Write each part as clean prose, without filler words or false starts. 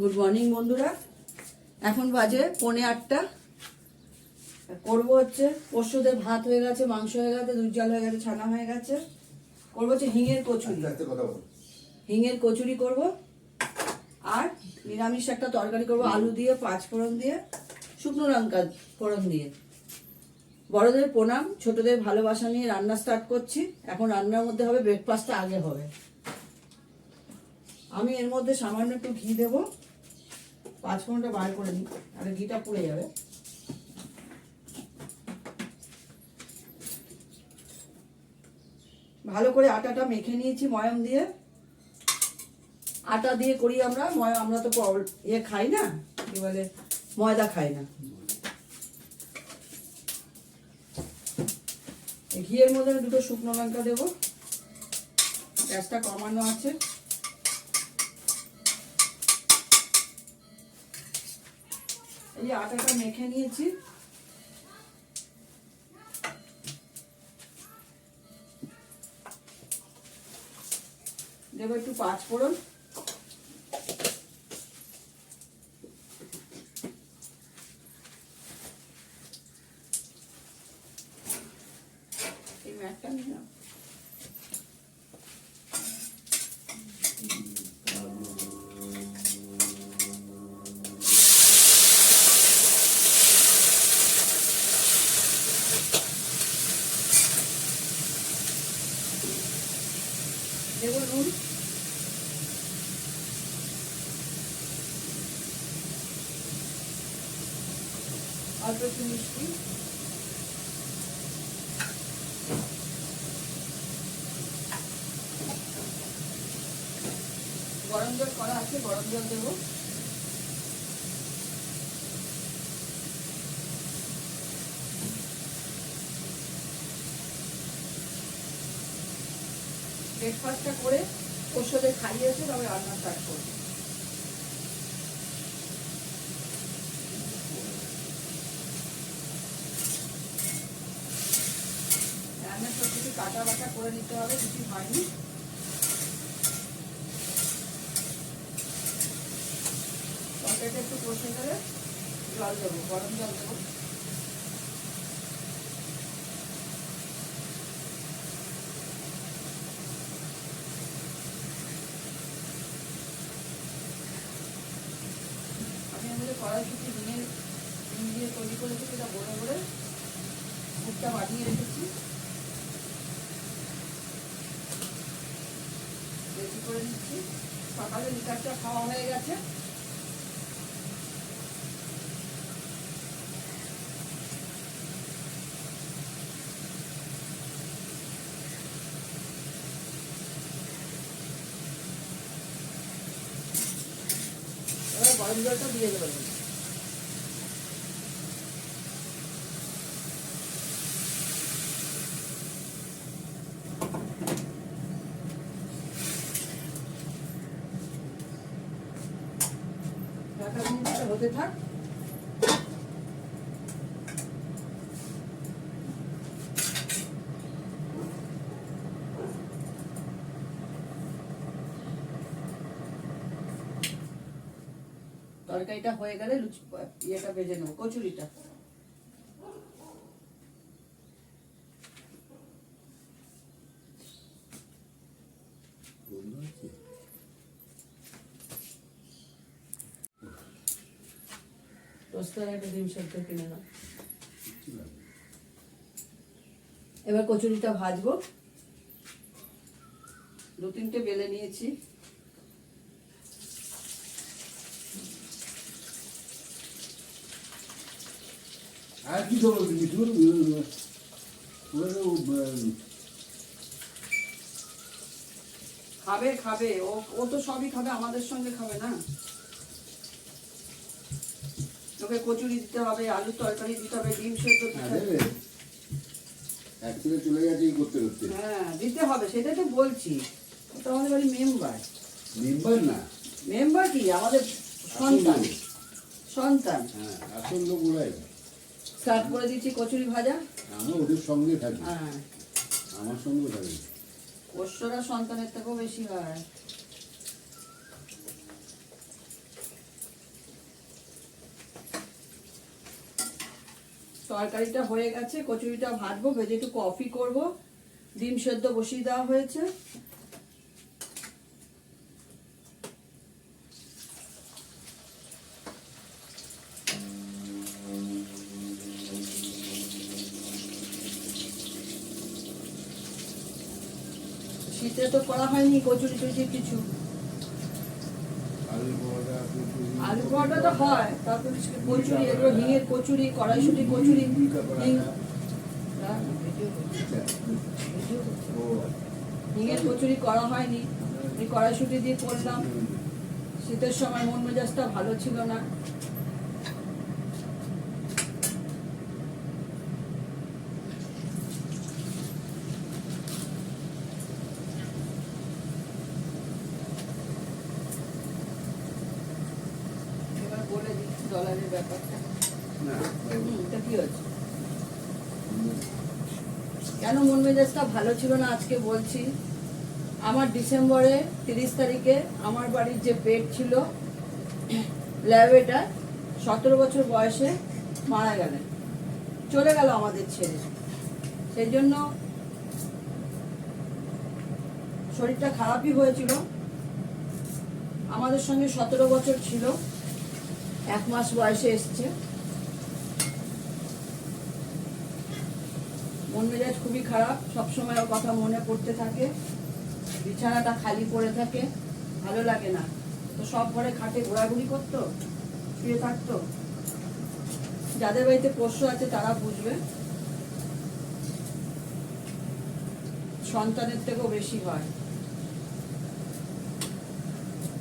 Good morning বন্ধুরা, এখন বাজে 7:45। করবো হচ্ছে পোস্তদের ভাত হয়ে গেছে, মাংস হয়ে গেছে, দুধ জল হয়ে গেছে, ছানা হয়ে গেছে। করবো হচ্ছে হিঙের কচুরি। হিঙের কচুরি করব আর নিরামিষ একটা তরকারি করব, আলু দিয়ে, পাঁচফোড়ন দিয়ে, শুকনো লঙ্কা ফোড়ন দিয়ে। বড়দের প্রণাম, ছোটদের ভালোবাসা নিয়ে রান্না স্টার্ট করছি। এখন রান্নার মধ্যে হবে ব্রেকফাস্টটা আগে হবে। আমি এর মধ্যে সামান্য একটু ঘি দেবো, পাঁচফোড়নটা বার করে নিই, আর ঘিটা পুড়ে যাবে। ভালো করে আটাটা মেখে নিয়েছি ময়াম দিয়ে। আটা দিয়ে করি আমরা, আমরা তো খাই না, কি বলে, ময়দা খাই না। ঘিয়ের মধ্যে দুটো শুকনো লঙ্কা দেবো, গ্যাসটা কমানো আছে। এই যে আটাটা মেখে নিয়েছি, দেবো একটু পাঁচফোড়ন, এই ম্যাটটা নিলাম, দেবো নুন, অল্প একটু মিষ্টি, গরম জল করা আছে, গরম জল দেবো। ব্রেকফাস্টটা করে পোস্তদের খাইয়েছে, তবে রান্না স্টার্ট করবো। রান্নার সব কিছু কাটা বাটা করে নিতে হবে, কিছু হয়নি। তরকারিটা একটু কষে গেলে জল দেবো, গরম জল দেবো। আমি আমাদের কড়াইশুঁটি ডিম দিয়ে তৈরি করেছি, সেটা ভরে ভরে মুখটা বানিয়ে রেখেছি, রেডি করে নিচ্ছি। সকালে লিকারটা খাওয়া হয়ে গেছে। এবার গরম জলটা দিয়ে দেবেন। হতে থাক। তরকারিটা হয়ে গেলে ইয়েটা ভেজে নেবো, কচুরিটা। একটা ডিম সেদ্ধ কিনে নাও। এবার কচুরিটা ভাজবো। 2-3টে বেলে নিয়েছি। আর কি দেবো খাবে খাবে, ও তো সবই খাবে, আমাদের সঙ্গে খাবে না। ওকে কচুরি দিতে হবে, আলুর তরকারি দিতে হবে, ডিম সেদ্ধ দিতে হবে। একচুয়ালি চলে গেছে এই করতে করতে। হ্যাঁ, দিতে হবে, সেটাই তো বলছি। ওটা আমাদের বাড়ি মেম্বার। মেম্বার না, মেম্বার কি আমাদের সন্তান। সন্তান। হ্যাঁ, আসল লোক ওরাই। স্টার্ট করে দিচ্ছি কচুরি ভাজা। আমি ওদের সঙ্গে থাকি, হ্যাঁ, আমার সঙ্গে থাকি। পোষ্যরা সন্তানের থেকেও বেশি হয়। তরকারিটা হয়ে গেছে, কচুরিটা ভাজবো, ভেজে একটু কফি করব। ডিম সেদ্ধ বসিয়ে দেওয়া হয়েছে। শীতে তো করা হয়নি কচুরি টচুরি কিছু। আলু পরোটা তো হয়, তারপর কচুরি, এগুলো হিঙের কচুরি, কড়াইশুঁটি কচুরি, হিঙের কচুরি করা হয়নি, এই কড়াইশুঁটি দিয়ে করলাম। শীতের সময় মন মেজাজটা ভালো ছিল না। এবার বলে দিই ডলারের ব্যাপারটা। এটা কি হচ্ছে, কেন মন মেজাজটা ভালো ছিল না আজকে বলছি। আমার ডিসেম্বরে 30 তারিখে আমার বাড়ির যে পেট ছিল ল্যাবেটা 17 বছর বয়সে মারা গেলেন, চলে গেল আমাদের ছেড়ে। সেই জন্য শরীরটা খারাপই হয়েছিল। আমাদের সঙ্গে 17 বছর ছিল, 1 মাস বয়সে এসছে। মন মেজাজ খুবই খারাপ, সবসময় ওর কথা মনে পড়তে থাকে। বিছানাটা খালি পড়ে থাকে, ভালো লাগে না তো। সব ঘরে খাটে ঘোরাঘুরি করতো, শুয়ে থাকতো। যাদের বাড়িতে পোষ্য আছে তারা বুঝবে, সন্তানের থেকেও বেশি হয়।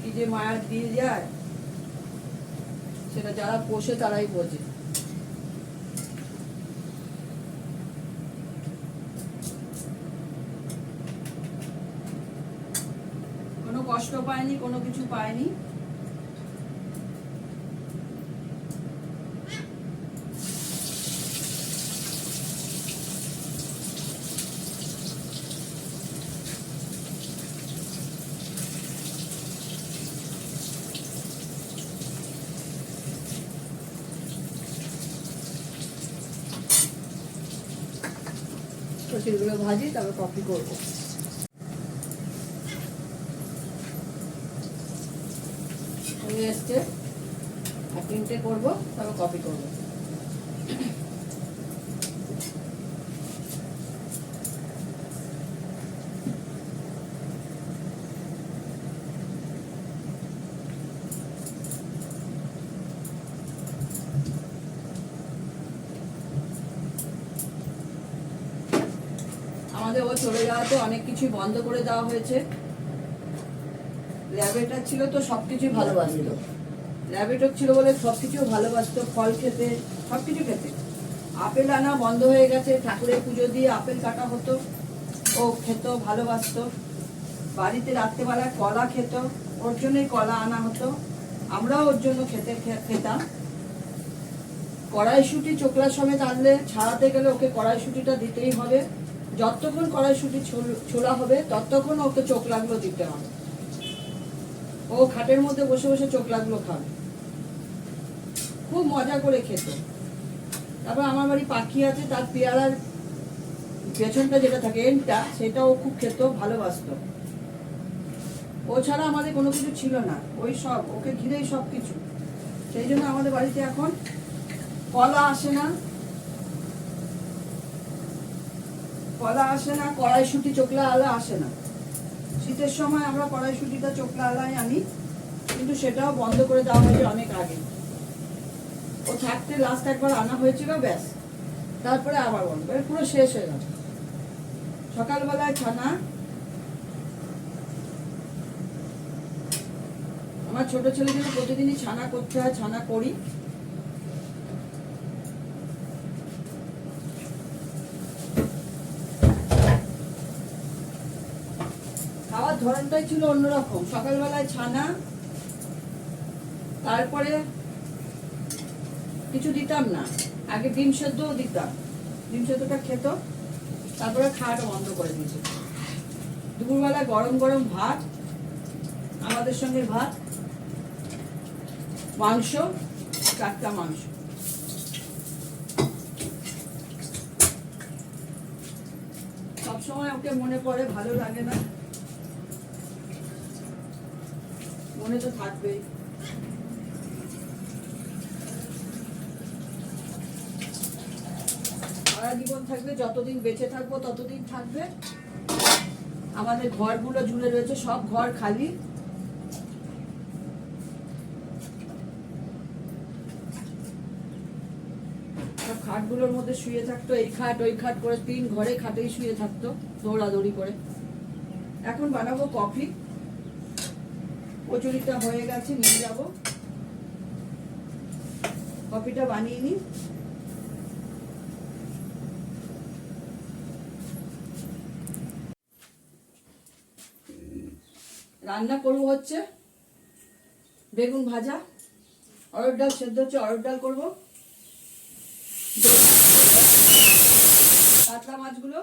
কি যে মায়া দিয়ে যায় সেটা যারা পোষে তারাই বোঝে। কোনো কষ্ট পায়নি, কোনো কিছু পায়নি। কচুরিগুলো ভাজি, তারপর কফি করবো। হয়ে এসছে, আর 3টে করবো, তারপর কফি করবো। আমাদের ও চলে যাওয়াতে অনেক কিছু বন্ধ করে দেওয়া হয়েছে। ল্যাবেটার ছিল তো সবকিছুই ভালোবাসতো, ল্যাবেটর ছিল বলে সবকিছু ভালোবাসতো, ফল খেতে, সবকিছু খেতে। আপেল আনা বন্ধ হয়ে গেছে, ঠাকুরের পুজো দিয়ে আপেল কাটা হতো, ও খেত, ভালোবাসতো। বাড়িতে রাত্রেবেলায় কলা খেত, ওর জন্যই কলা আনা হতো, আমরাও ওর জন্য খেতাম। কড়াইশুঁটি চোকলা সমেত আনলে ছাড়াতে গেলে ওকে কড়াইশুঁটিটা দিতেই হবে। যতক্ষণ কড়াইশুঁটি ছোলা হবে ততক্ষণ ওকে চোকলাগুলো দিতে হবে। ও খাটের মধ্যে বসে বসে চোকলাগুলো খাবে, খুব মজা করে খেত। তারপর আমার বাড়ি পাখি আছে, তার পেয়ারার পেছনটা যেটা থাকে এন্ডটা, সেটা ও খুব খেত, ভালোবাসতো। ও ছাড়া আমাদের কোনো কিছু ছিল না, ওই সব ওকে ঘিরেই সব কিছু। সেই জন্য আমাদের বাড়িতে এখন কলা আসে না, কলা আসে না, কড়াইশুঁটি চোকলা আলা আসে না। শীতের সময় আমরা কড়াইশুঁটিটা চোকলা আলাই আনি, কিন্তু সেটাও বন্ধ করে দেওয়া হয়েছে অনেক আগে। ও থাকতে লাস্ট একবার আনা হয়েছিল, ব্যাস, তারপরে আবার বন্ধ করে পুরো শেষ হয়ে গেল। সকালবেলায় ছানা, আমার ছোট ছেলের জন্য প্রতিদিনই ছানা করতে হয়, ছানা করি। খাওয়ার ধরনটাই ছিল অন্যরকম। সকালবেলায় ছানা, তারপরে কিছু দিতাম না, আগে ডিম সেদ্ধও দিতাম, ডিম সেদ্ধটা খেত, তারপরে খাওয়াটা বন্ধ করে দিয়েছে। দুপুরবেলা গরম গরম ভাত, আমাদের সঙ্গে ভাত, মাংস, 4টা মাংস। সময় ওকে মনে পড়ে, ভালো লাগে না? মনে তো থাকবেই। সারা জীবন থাকবে, যতদিন বেঁচে থাকবো ততদিন থাকবে। আমাদের ঘরগুলো জুড়ে রয়েছে, সব ঘর খালি। সব খাটগুলোর মধ্যে শুয়ে থাকতো, এই খাট ওই খাট করে 3 ঘরে খাটেই শুয়ে থাকতো দৌড়াদৌড়ি করে। এখন বানাবো কফি। কচুরিটা হয়ে গেছে, নিয়ে যাব। কফিটা বানিয়ে নিই। রান্না করবো হচ্ছে বেগুন ভাজা, অরহর ডাল সেদ্ধ হচ্ছে, অরহর ডাল করবো। কাতলা মাছগুলো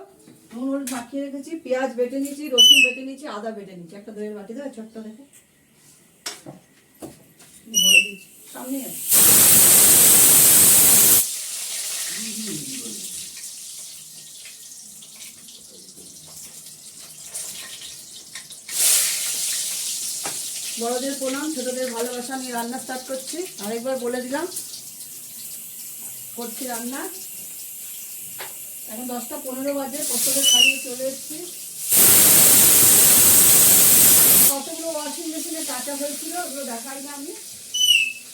নুন হলুদ মাখিয়ে রেখেছি, পেঁয়াজ বেটে নিয়েছি, রসুন বেটে নিয়েছি, আদা বেটে নিয়েছি। একটা দইয়ের বাটি দেবে ছোট্ট দেখে, ভরে দিয়েছি সামনে। বড়দের প্রণাম, ছোটদের ভালোবাসা। আমি রান্না স্টার্ট করছি, আরেকবার বলে দিলাম করছি রান্না। এখন 10টা 15 বাজে, পোস্তকে খাইয়ে চলে এসেছি। কতগুলো ওয়াশিং মেশিনে কাঁচা হয়েছিল, ওগুলো দেখাই না আমি।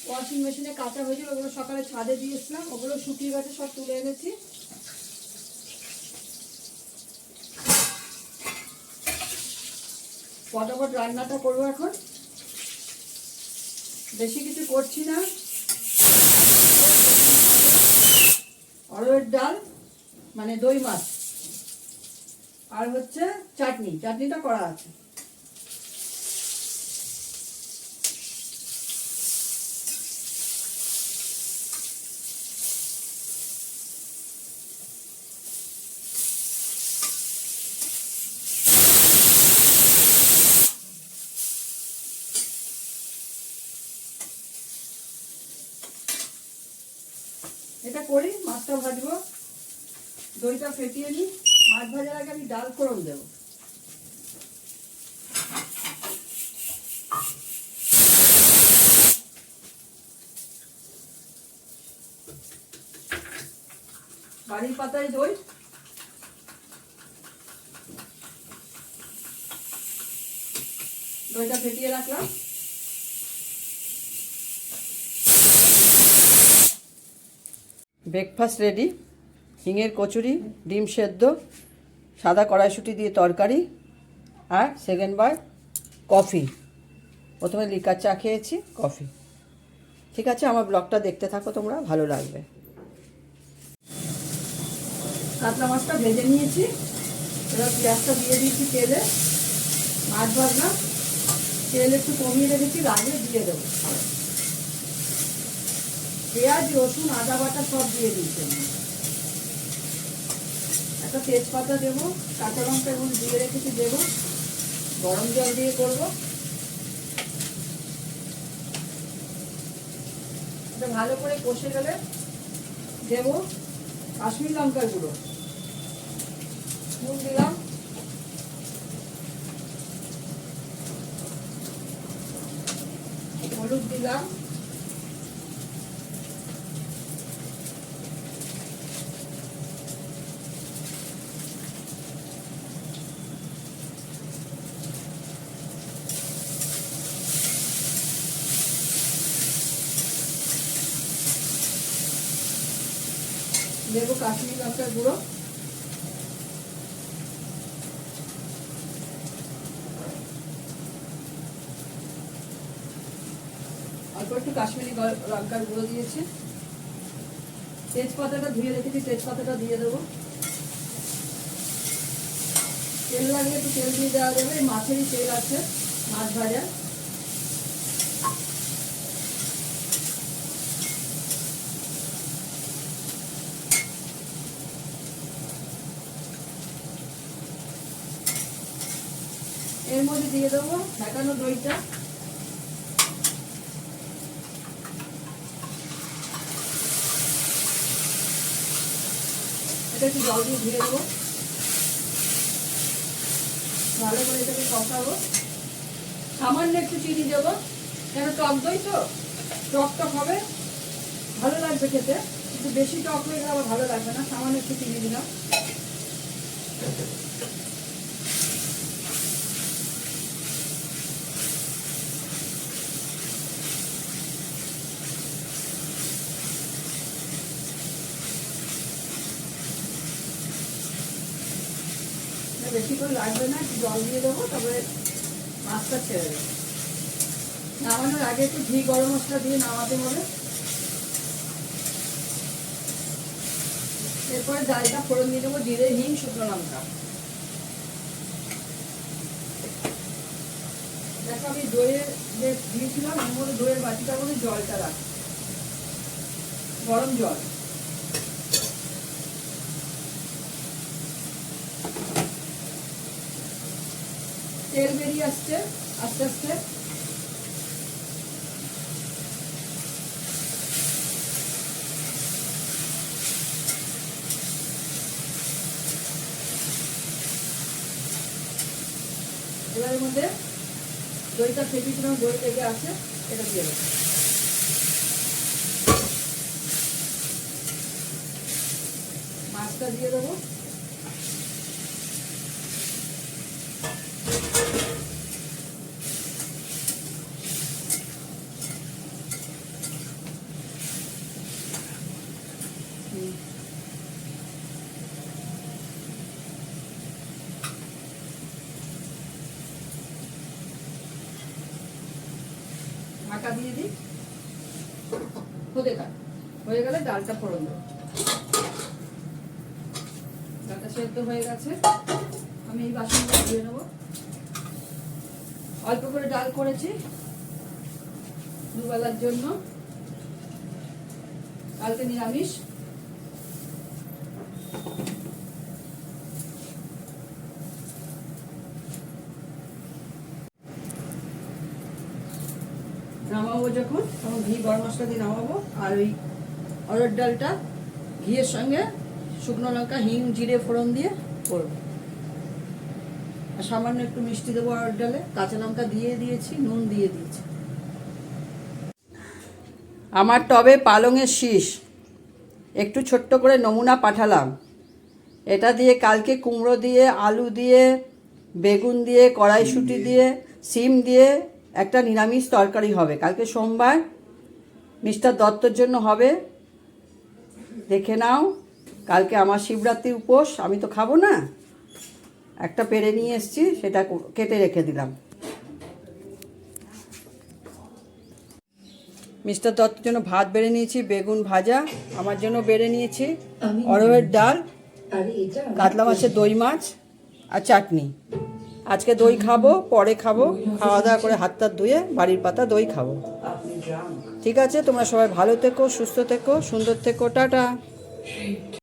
ওয়াশিং মেশিনে কাঁচা হয়েছিল, ওগুলো সকালে ছাদে দিয়েছিলাম, ওগুলো শুকিয়ে গেছে, সব তুলে এনেছি। ফটাফট রান্নাটা করবো এখন, বেশি কিছু করছি না। অরহর ডাল মানে দই মাছ, আর হচ্ছে চাটনি, চাটনিটা করা আছে। এটা করি, মাছটা ভাজবো, দইটা ফেটিয়ে নিই। মাছ ভাজার আগে আমি ডাল ফোড়ন দেবো। বাড়ির পাতায় দই, দইটা ফেটিয়ে রাখলাম। ব্রেকফাস্ট রেডি, হিঙের কচুরি, ডিম সেদ্ধ, সাদা কড়াইশুঁটি দিয়ে তরকারি, আর সেকেন্ড বার কফি। প্রথমে লিকার চা খেয়েছি, কফি। ঠিক আছে, আমার ব্লগটা দেখতে থাকো তোমরা, ভালো লাগবে। কাতলা মাছটা ভেজে নিয়েছি, এবার পেঁয়াজটা দিয়ে দিয়েছি তেলে। মাছ ভাজলাম, তেল একটু কমিয়ে রেখেছি, রাগে দিয়ে দেবো। পেঁয়াজ রসুন আদা বাটা সব দিয়ে দিয়েছি। একটা তেজপাতা দেবো, কাঁচা লঙ্কা এবং দিয়ে রেখেছি দেবো। গরম জল দিয়ে করবো। এটা ভালো করে কষে গেলে দেবো কাশ্মীর লঙ্কার গুঁড়ো, নুন দিলাম, হলুদ দিলাম, দেবো কাশ্মীর লঙ্কার গুঁড়ো, অল্প একটু কাশ্মীরি লঙ্কার গুঁড়ো দিয়েছি। তেজপাতাটা ধুয়ে রেখেছি, তেজপাতাটা দিয়ে দেবো। তেল লাগলে একটু তেল দিয়ে দেওয়া যাবে, মাছেরই তেল আছে, মাছ ভাজা। এর মধ্যে দিয়ে দেবো ফেটানো দইটা। এটা একটু জল দিয়ে ধুয়ে দেবো। ভালো করে এটাকে কষাবো। সামান্য একটু চিনি দেবো, কেন টক দই তো টক টক হবে, ভালো লাগবে খেতে, কিন্তু বেশি টক হয়ে গেলে আবার ভালো লাগবে না। সামান্য একটু চিনি দিলাম। বেশি করে লাগবে না, একটু জল দিয়ে দেবো, তারপরে মাছটা ছেড়ে দেবো। নামানোর আগে একটু ঘি গরম মশলা দিয়ে নামাতে হবে। এরপরে ডালটা ফোড়ন দিয়ে দেবো, জিরে, হিং, শুকনো লঙ্কা। দেখো আমি দইয়ের যে দিয়েছিলাম এর মধ্যে দইয়ের বাটিটার মধ্যে জলটা রাখ, গরম জল। তেল বেরিয়ে আসছে আস্তে আস্তে। এবার এর মধ্যে দইটা ফেটিয়েছিলাম, দই থেকে আছে, এটা দিয়ে দেবো। মাছটা দিয়ে দেবো। ঢাকা দিয়ে দিই, হয়ে গেলে ডালটা ফোড়ন দেবো। ডালটা সেদ্ধ হয়ে গেছে, আমি এই বাসনটা দিয়ে নেবো। অল্প করে ডাল করেছি দুবেলার জন্য, কালকে নিরামিষ। নামাবো যখন, তখন ঘি গরম মশলা দিয়ে নামাবো। আর ওই অরহর ডালটা ঘিয়ের সঙ্গে শুকনো লঙ্কা, হিং, জিরে ফোড়ন দিয়ে করবো। আর সামান্য একটু মিষ্টি দেবো অরহর ডালে, কাঁচা লঙ্কা দিয়ে দিয়েছি, নুন দিয়ে দিয়েছি। আমার টবে পালংয়ের শীষ একটু ছোট্ট করে নমুনা পাঠালাম। এটা দিয়ে কালকে কুমড়ো দিয়ে, আলু দিয়ে, বেগুন দিয়ে, কড়াইশুঁটি দিয়ে, সিম দিয়ে একটা নিরামিষ তরকারি হবে। কালকে সোমবার, মিস্টার দত্তর জন্য হবে, দেখে নাও। কালকে আমার শিবরাত্রির উপোস, আমি তো খাবো না। একটা পেরে নিয়ে এসেছি, সেটা কেটে রেখে দিলাম। মিস্টার দত্তর জন্য ভাত বেড়ে নিয়েছি, বেগুন ভাজা আমার জন্য বেড়ে নিয়েছি, অরহরের ডাল, কাতলা মাছের দই মাছ আর চাটনি। আজকে দই খাবো, পরে খাবো, খাওয়া দাওয়া করে হাত টাত ধুয়ে বাড়ির পাতা দই খাবো। ঠিক আছে, তোমরা সবাই ভালো থেকো, সুস্থ থেকো, সুন্দর থেকো, টাটা।